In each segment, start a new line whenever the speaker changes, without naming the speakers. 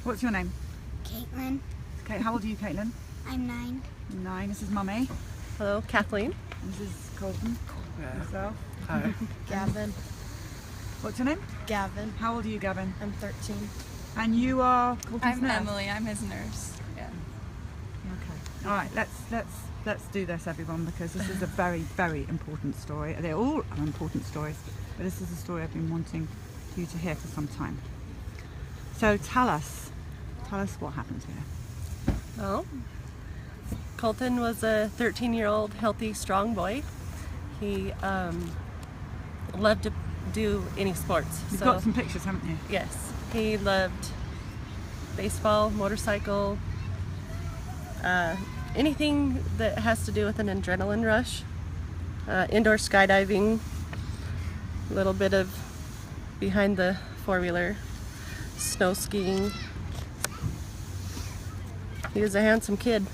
What's your name?
Caitlin.
Okay, how old are you, Caitlin?
I'm 9.
9. This is Mummy.
Hello, Kathleen.
This is Colton.
Yeah.
Yourself.
Hi.
Gavin.
What's your name?
Gavin.
How old are you, Gavin?
I'm 13.
And you are Colton's
I'm
nurse?
Emily. I'm his nurse. Yeah.
Okay. All right. Let's do this, everyone, because this is a very, very important story. They're all important stories, but this is a story I've been wanting you to hear for some time. So tell us what happened here.
Well, Colton was a 13-year-old healthy, strong boy. He loved to do any sports.
You've got some pictures, haven't you?
Yes, he loved baseball, motorcycle, anything that has to do with an adrenaline rush, indoor skydiving, a little bit of behind the four-wheeler, snow skiing. He was a handsome kid.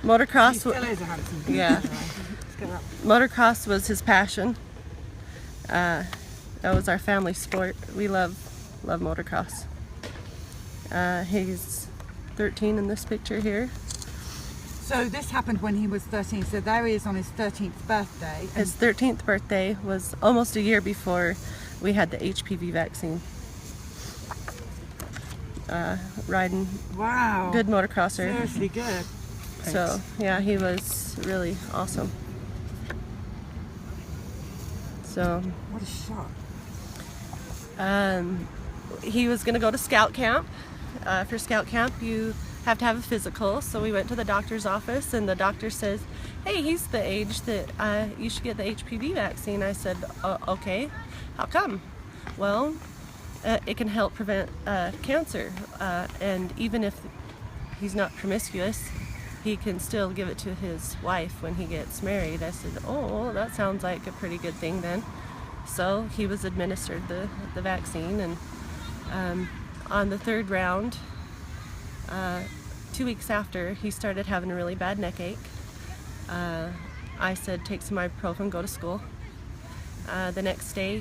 Motocross.
He still is a handsome kid.
Yeah.
Let's get up.
Motocross was his passion. That was our family sport. We love motocross. He's 13 in this picture here.
So this happened when he was 13. So there he is on his 13th birthday.
His 13th birthday was almost a year before we had the HPV vaccine. Riding.
Wow.
Good motocrosser.
Seriously good.
So yeah, he was really awesome. So
What a shot.
he was going to go to scout camp. For scout camp, you have to have a physical. So we went to the doctor's office, and the doctor says, "Hey, he's the age that you should get the HPV vaccine." I said, "Okay, how come?" Well, it can help prevent cancer, and even if he's not promiscuous, he can still give it to his wife when he gets married. I said, "Oh, that sounds like a pretty good thing then." So he was administered the vaccine, and on the third round, 2 weeks after, he started having a really bad neck ache. I said, "Take some ibuprofen, go to school." The next day,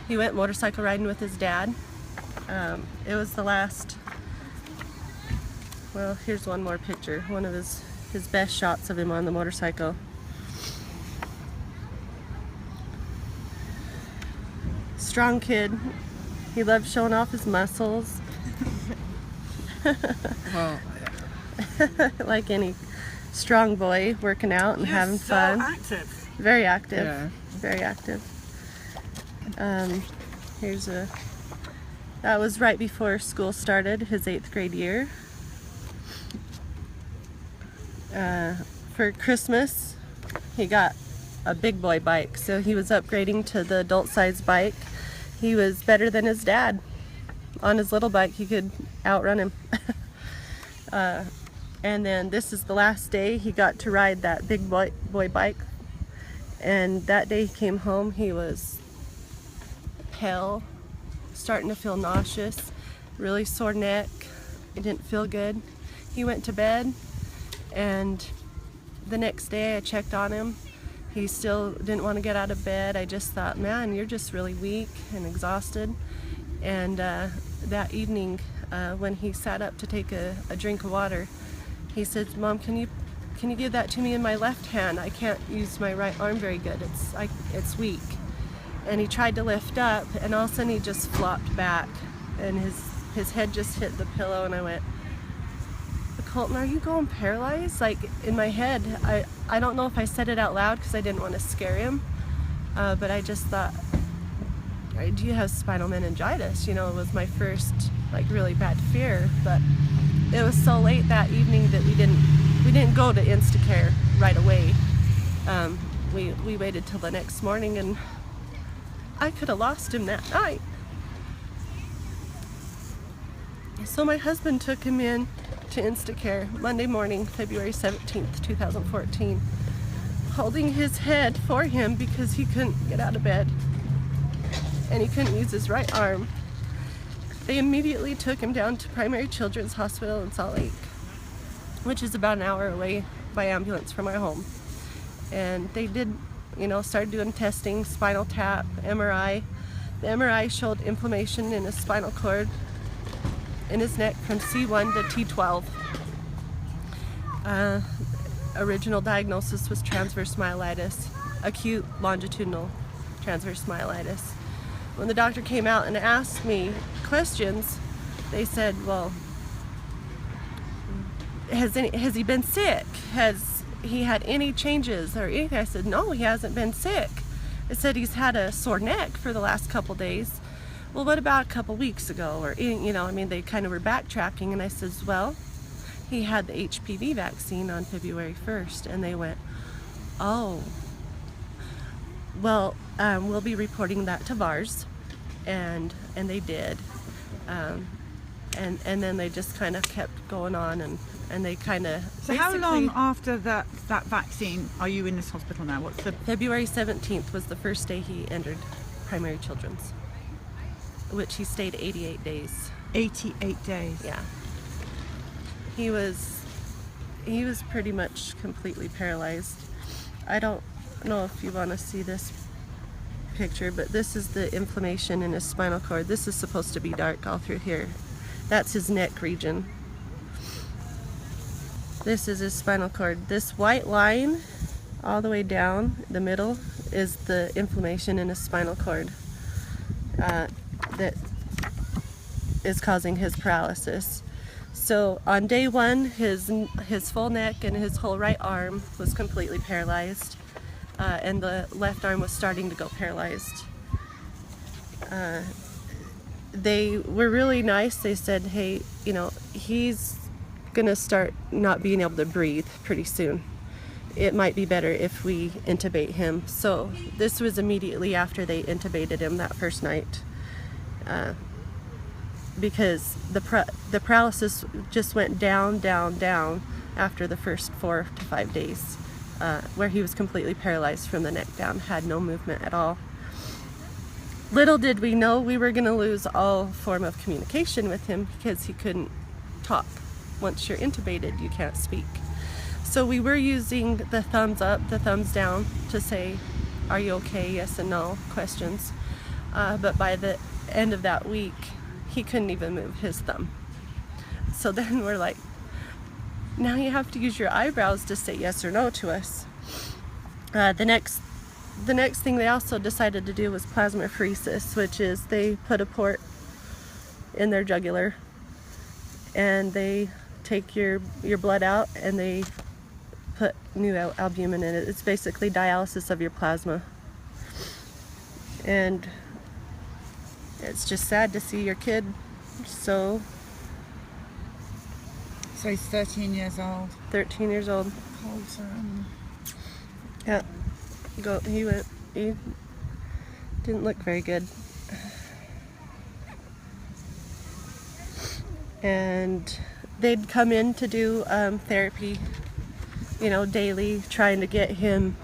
he went motorcycle riding with his dad. It was the last. Well, here's one more picture. One of his best shots of him on the motorcycle. Strong kid. He loved showing off his muscles.
Well,
Like any strong boy, working out and having fun.
Active.
Very active.
yeah.
Very active. That was right before school started, his 8th grade year. For Christmas, he got a big boy bike, so he was upgrading to the adult size bike. He was better than his dad. On his little bike, he could outrun him. And then this is the last day he got to ride that big boy bike. And that day he came home, he was pale, starting to feel nauseous, really sore neck. He didn't feel good. He went to bed, and the next day I checked on him. He still didn't want to get out of bed. I just thought, "Man, you're just really weak and exhausted." And that evening, when he sat up to take a drink of water, he said, "Mom, can you give that to me in my left hand? I can't use my right arm very good. It's weak." And he tried to lift up, and all of a sudden he just flopped back, and his head just hit the pillow. And I went, "Colton, are you going paralyzed?" Like, in my head, I don't know if I said it out loud because I didn't want to scare him, but I just thought, "Do you have spinal meningitis?" It was my first really bad fear. But it was so late that evening that we didn't go to Instacare right away. We waited till the next morning, and I could have lost him that night. So my husband took him in to Instacare Monday morning, February 17th, 2014, holding his head for him because he couldn't get out of bed and he couldn't use his right arm. They immediately took him down to Primary Children's Hospital in Salt Lake, which is about an hour away by ambulance from our home. And they did, started doing testing, spinal tap, MRI. The MRI showed inflammation in his spinal cord in his neck from C1 to T12. Original diagnosis was transverse myelitis, acute longitudinal transverse myelitis. When the doctor came out and asked me questions, they said, well, has he been sick? Has he had any changes or anything? I said, no, he hasn't been sick. I said, he's had a sore neck for the last couple days. Well, what about a couple weeks ago? Or, you know, I mean, they kind of were backtracking, and I says, well, he had the HPV vaccine on February 1st, and they went, oh, well, we'll be reporting that to VARS, and they did, and then they just kind of kept going on, and they kind of.
So how long after that vaccine are you in this hospital now? What's the?
February 17th was the first day he entered primary children's, which he stayed 88 days.
88 days.
Yeah. He was pretty much completely paralyzed. I don't know if you want to see this picture, but this is the inflammation in his spinal cord. This is supposed to be dark all through here. That's his neck region. This is his spinal cord. This white line all the way down the middle is the inflammation in his spinal cord that is causing his paralysis. So on day one, his full neck and his whole right arm was completely paralyzed, and the left arm was starting to go paralyzed. They were really nice. They said, hey, you know, he's gonna start not being able to breathe pretty soon. It might be better if we intubate him. So this was immediately after they intubated him that first night. Because the paralysis just went down, down, down after the first 4 to 5 days, where he was completely paralyzed from the neck down, had no movement at all. Little did we know we were going to lose all form of communication with him because he couldn't talk. Once you're intubated, you can't speak. So we were using the thumbs up, the thumbs down to say, are you okay, yes and no, questions. But by the end of that week, he couldn't even move his thumb. So then we're like, now you have to use your eyebrows to say yes or no to us. The next thing they also decided to do was plasmapheresis, which is they put a port in their jugular and they take your blood out and they put new albumin in it. It's basically dialysis of your plasma. And it's just sad to see your kid so
he's 13 years old.
13 years old.
Colton.
Yeah. He didn't look very good. And they'd come in to do therapy, you know, daily, trying to get him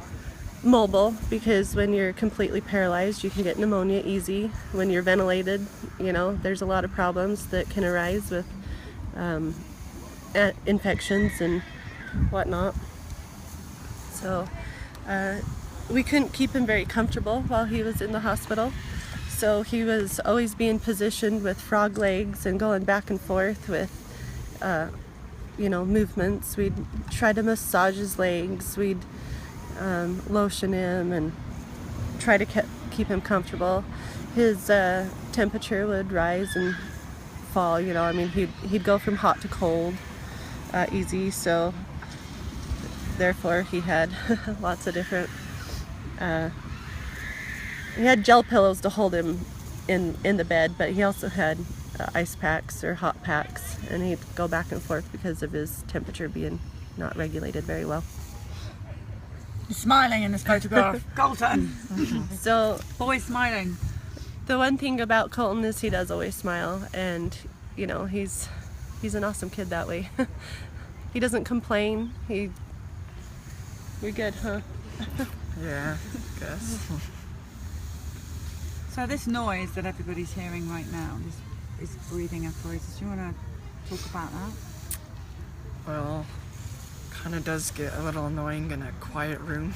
mobile, because when you're completely paralyzed, you can get pneumonia easy. When you're ventilated, you know, there's a lot of problems that can arise with infections and whatnot. So we couldn't keep him very comfortable while he was in the hospital. So he was always being positioned with frog legs and going back and forth with, you know, movements. We'd try to massage his legs. We'd lotion him and try to keep him comfortable. His temperature would rise and fall, you know. I mean, he'd go from hot to cold easy, so therefore he had lots of different he had gel pillows to hold him in the bed, but he also had ice packs or hot packs, and he'd go back and forth because of his temperature being not regulated very well.
He's smiling in this photograph. Colton.
So,
boy smiling.
The one thing about Colton is he does always smile, and you know, he's an awesome kid that way. He doesn't complain. You're good, huh?
Yeah, I guess.
So this noise that everybody's hearing right now, this breathing apparatus, do you want to talk about that?
Well, kind of does get a little annoying in a quiet room.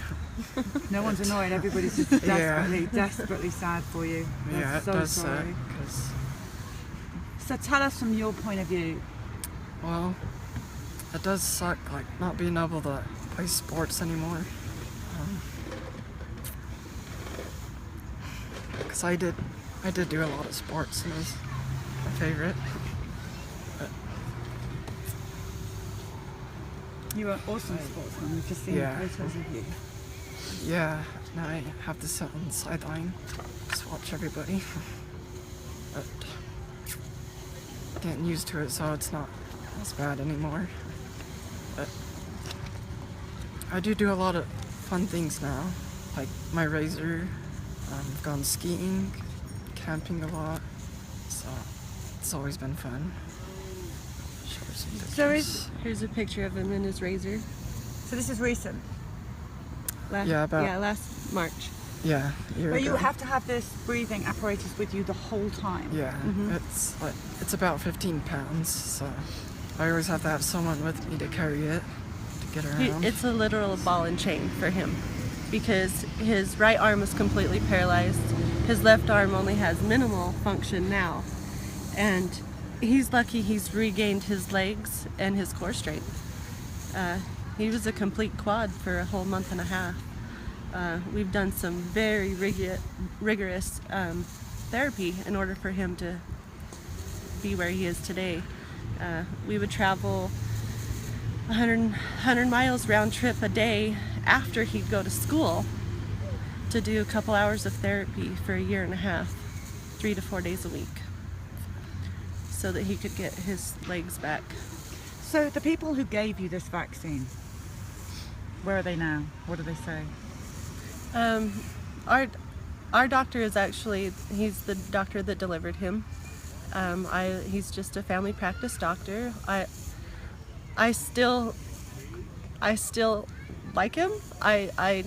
No one's annoyed, everybody's just desperately sad for you.
Yeah,
I'm
it
so
does
sorry.
because
So tell us from your point of view.
Well, it does suck, like, not being able to play sports anymore. Because I did do a lot of sports, and it was my favorite. But
You were an awesome sportsman. We've just seen photos of you.
yeah, now I have to sit on the sideline, just watch everybody. But getting used to it, so it's not as bad anymore. But I do a lot of fun things now, like my razor. I've gone skiing, camping a lot, so it's always been fun. Show some pictures.
So
Here's a picture of him in his razor.
so this is recent.
Last March.
Yeah, a year
But
ago.
you have to have this breathing apparatus with you the whole time.
Yeah, it's about 15 pounds, so I always have to have someone with me to carry it, to get around.
It's a literal ball and chain for him because his right arm is completely paralyzed. His left arm only has minimal function now. And he's lucky he's regained his legs and his core strength. He was a complete quad for a whole month and a half. We've done some very rigorous therapy in order for him to be where he is today. We would travel 100 miles round trip a day after he'd go to school to do a couple hours of therapy for a year and a half, 3 to 4 days a week, so that he could get his legs back.
So the people who gave you this vaccine, where are they now? What do they say?
Our doctor is actually, he's the doctor that delivered him. He's just a family practice doctor. I still like him. I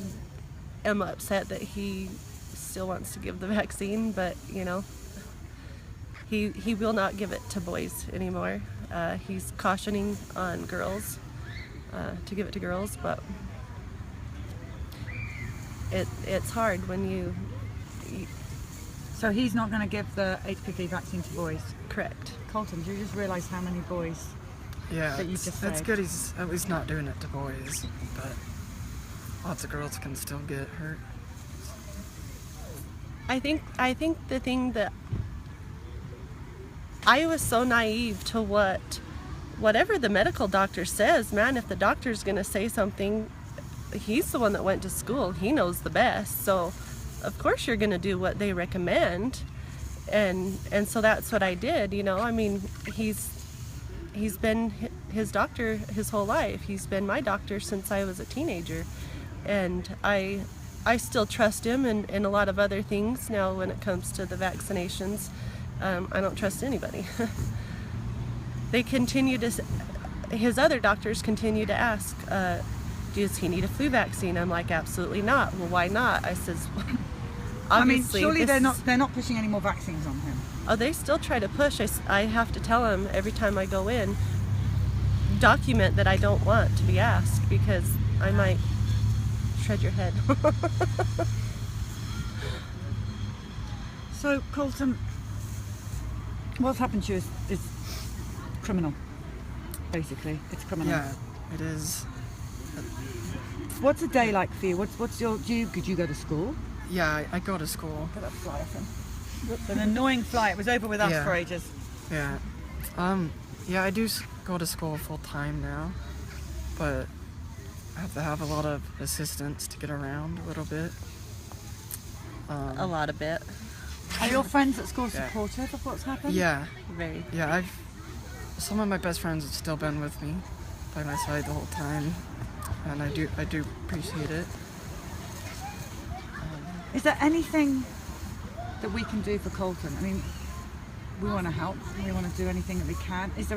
am upset that he still wants to give the vaccine, but you know, he will not give it to boys anymore. He's cautioning on girls to give it to girls, but it's hard when you
So he's not going to give the HPV vaccine to boys.
correct.
Colton, do you just realise how many boys?
Yeah,
that you just
it's
saved.
good he's at least not doing it to boys, but lots of girls can still get hurt.
I think the thing that I was so naive to whatever the medical doctor says, man, if the doctor's going to say something, he's the one that went to school. He knows the best. So of course you're going to do what they recommend. And so that's what I did, you know. I mean, he's been his doctor his whole life. He's been my doctor since I was a teenager. And I still trust him in a lot of other things now when it comes to the vaccinations. I don't trust anybody. They continue to, his other doctors continue to ask, does he need a flu vaccine? I'm like, absolutely not. Well, why not? I says, obviously.
I mean, surely they're not pushing any more vaccines on him.
Oh, they still try to push. I have to tell him every time I go in, document that I don't want to be asked because I might shred your head.
So Colton, what's happened to you is criminal. Basically, it's criminal.
Yeah, it is.
What's a day like for you? What's your? Could you go to school?
Yeah, I go to school.
Put that fly off him. It's an annoying fly. It was over with us
Yeah.
for ages.
Yeah. Yeah, I do go to school full time now, but I have to have a lot of assistance to get around a little bit.
A lot of it.
Are your friends at school
Yeah.
supportive of what's happened?
Yeah,
Very.
yeah. Some of my best friends have still been with me by my side the whole time, and I do appreciate it.
Is there anything that we can do for Colton? I mean, we want to help. We want to do anything that we can. Is this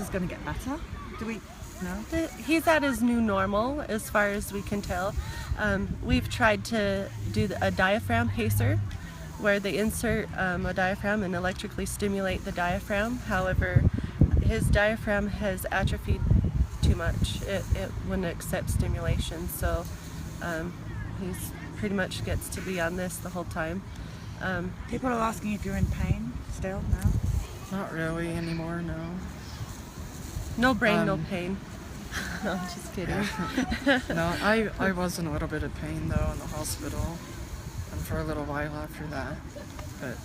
going to get better? Do we? No.
He's at his new normal as far as we can tell. We've tried to do a diaphragm pacer where they insert a diaphragm and electrically stimulate the diaphragm. However, his diaphragm has atrophied too much. It wouldn't accept stimulation, so he's pretty much gets to be on this the whole time.
People are asking if you're in pain still now.
Not really anymore, no.
No brain, no pain. No, I'm just kidding.
No, I was in a little bit of pain though in the hospital, and for a little while after that, but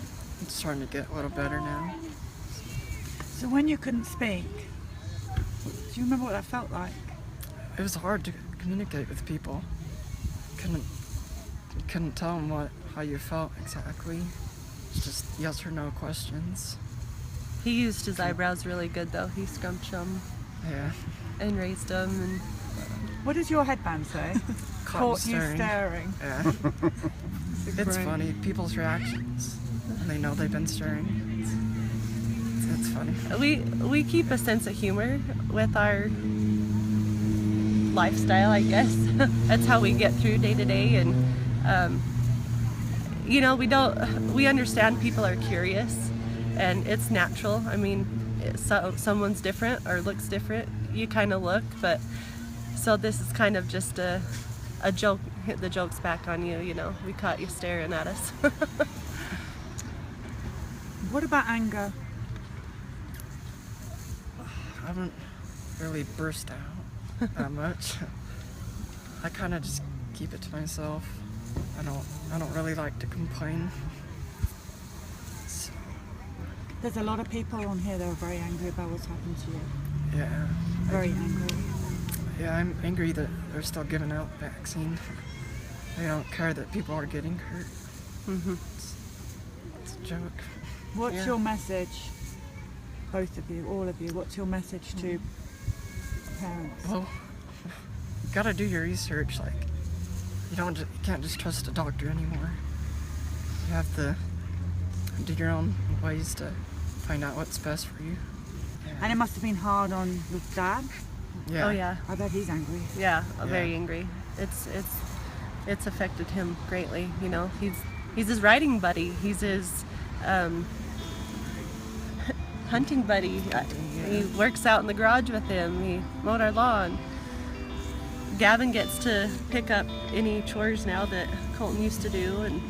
it's starting to get a little better now.
So when you couldn't speak, do you remember what that felt like?
It was hard to communicate with people. Couldn't tell them how you felt exactly. It's just yes or no questions.
He used his eyebrows really good though. He scrunched them
Yeah.
and raised them, and
What does your headband say? Caught you staring.
Yeah. It's funny, people's reactions. And they know they've been staring. It's funny.
we keep a sense of humor with our lifestyle, I guess. That's how we get through day to day, and you know, we understand people are curious, and it's natural. I mean, so someone's different or looks different, you kind of look, but so this is kind of just a joke. The joke's back on you, you know. We caught you staring at us.
What about anger?
I haven't really burst out that much. I kind of just keep it to myself. I don't really like to complain. So,
There's a lot of people on here that are very angry about what's happened to you.
yeah.
Very angry.
Yeah, I'm angry that they're still giving out vaccine. I don't care that people are getting hurt.
Mm-hmm.
It's a joke.
What's your message, both of you, all of you, what's your message to parents?
Well, you gotta do your research. Like, you can't just trust a doctor anymore. You have to do your own ways to find out what's best for you.
And it must have been hard on the dad.
Yeah.
Oh yeah.
I bet he's angry.
Yeah, very angry. It's affected him greatly. You know, he's his riding buddy. He's his hunting buddy. He works out in the garage with him. He mowed our lawn. Gavin gets to pick up any chores now that Colton used to do, and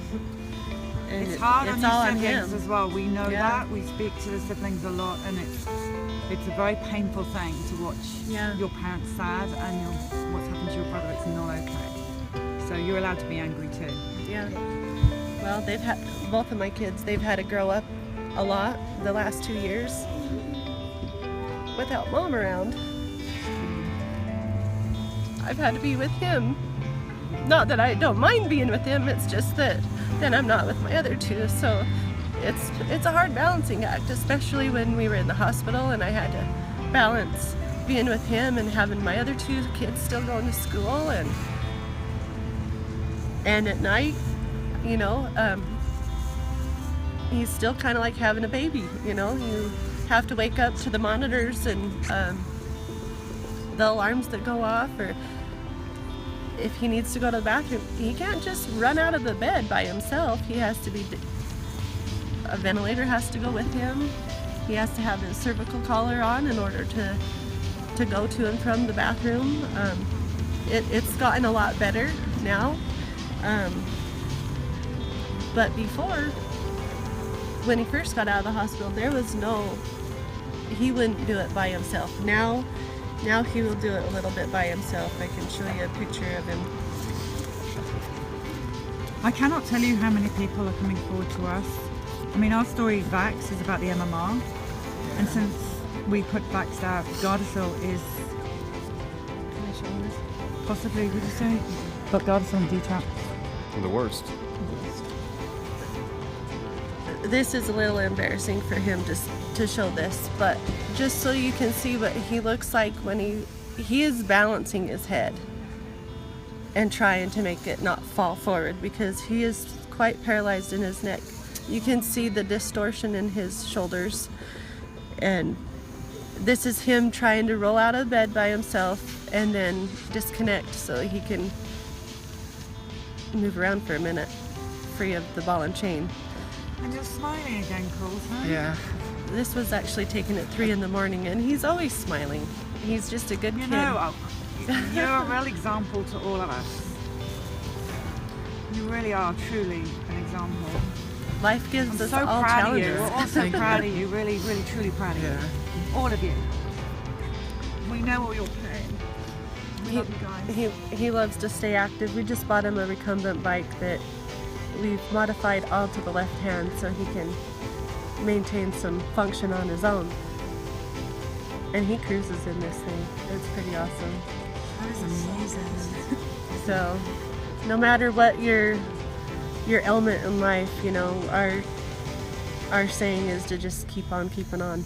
It's hard
it's
on
all
your
on
siblings
him.
as well. We know
Yeah.
that. We speak to the siblings a lot, and it's a very painful thing to watch your parents sad and what's happened to your brother. It's not okay. So you're allowed to be angry too.
Yeah. Well, they've had both of my kids. They've had to grow up a lot the last 2 years without mom around. I've had to be with him. Not that I don't mind being with him. It's just that then I'm not with my other two. So it's a hard balancing act, especially when we were in the hospital and I had to balance being with him and having my other two kids still going to school, and at night, you know, he's still kind of like having a baby. You know, you have to wake up to the monitors and the alarms that go off, or if he needs to go to the bathroom, he can't just run out of the bed by himself. He has to be, a ventilator has to go with him. He has to have his cervical collar on in order to go to and from the bathroom. It's gotten a lot better now. But before, when he first got out of the hospital, he wouldn't do it by himself. Now he will do it a little bit by himself. I can show you a picture of him.
I cannot tell you how many people are coming forward to us. I mean, our story, Vax, is about the MMR. And since we put Vax out, Gardisil is... Can I show you this? Possibly, would you say? But Gardisil and DTaP.
The worst.
This is a little embarrassing for him to show this, but just so you can see what he looks like when he is balancing his head and trying to make it not fall forward, because he is quite paralyzed in his neck. You can see the distortion in his shoulders, and this is him trying to roll out of bed by himself and then disconnect so he can move around for a minute free of the ball and chain.
And you're smiling again, Colton.
Yeah.
This was actually taken at 3 in the morning, and he's always smiling. He's just a good
You
kid.
know, you're a real example to all of us. You really are truly an example.
life gives
I'm
us
so
all
proud of you.
challenges.
We're all so
Thank you.
proud of you. Really, really, truly proud of you.
Yeah.
All of you. We know all your pain. We love you guys.
He loves to stay active. We just bought him a recumbent bike that we've modified all to the left hand so he can maintain some function on his own. And he cruises in this thing. It's pretty awesome.
That is amazing.
So no matter what your ailment in life, you know, our saying is to just keep on keeping on.